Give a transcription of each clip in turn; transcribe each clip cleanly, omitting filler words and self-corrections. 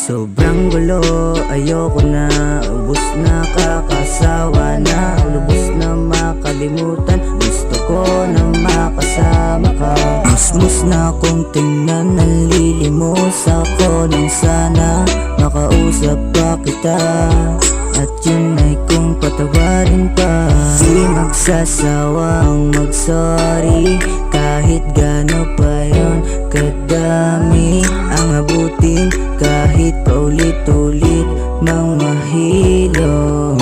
Sobrang gulo, ayoko na. Ubus na, kakasawa na. Lubos na makalimutan. Gusto ko na makasama ka. Musmus na akong tingnan, nalilimos ako nang sana makausap pa kita. At yun ay kung patawarin pa. Di magsasawang mag-sorry kahit gaano pa yun kadami ang abutin. Kahit paulit-ulit mang mahilo.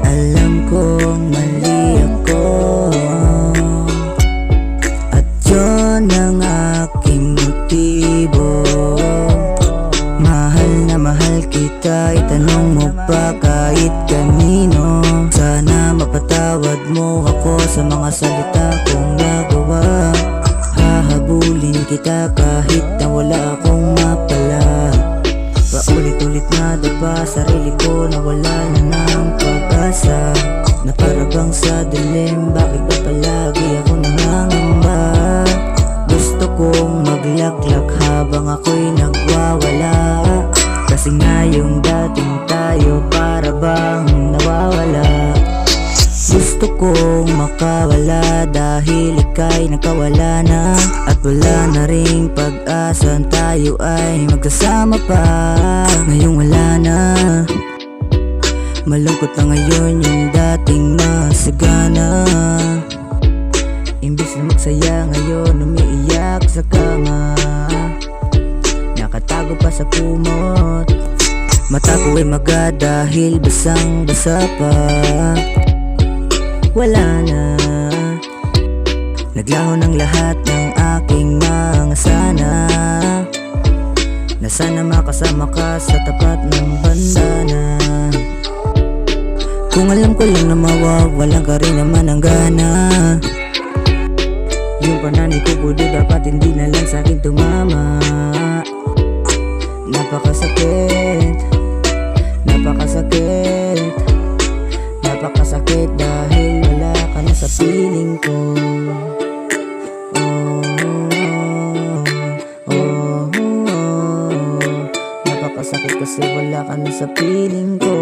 Alam kong mali ako, at yun ang aking motibo. Mahal na mahal kita, itanong mo pa kahit kanino. Sana mapatawad mo ako sa mga salita kong nagawa. Hahabulin kita kahit na wala akong mapala. Paulit-ulit na daba sarili ko na wala na ng pag-asa. Na parabang sa dilim, bakit ba palagi ako nangangamba? Gusto kong maglaklak habang ako'y nagwawala. Kasi nga yung dating tayo para bang nawawala. Gusto kong makawala dahil ika'y nakawala na. At wala na ring pag-asa tayo ay magkasama pa. Ngayong wala na, malungkot na ngayon yung dating masagana. Imbis na magsaya ngayon umiiyak sa kama. Nakatago pa sa kumot, mata ko ay maga dahil basang basa pa. Wala na, naglaho ng lahat ng aking mga sana. Na sana makasama ka sa tapat ng bandana. Kung alam ko lang na mawawalan ka rin naman ang gana. Yung pananay ko budo dapat hindi na lang sa'kin tumama. Napakasakit, napakasakit, napakasakit dahil wala ka na sa piling ko. Napakasakit kasi wala ka na sa piling ko.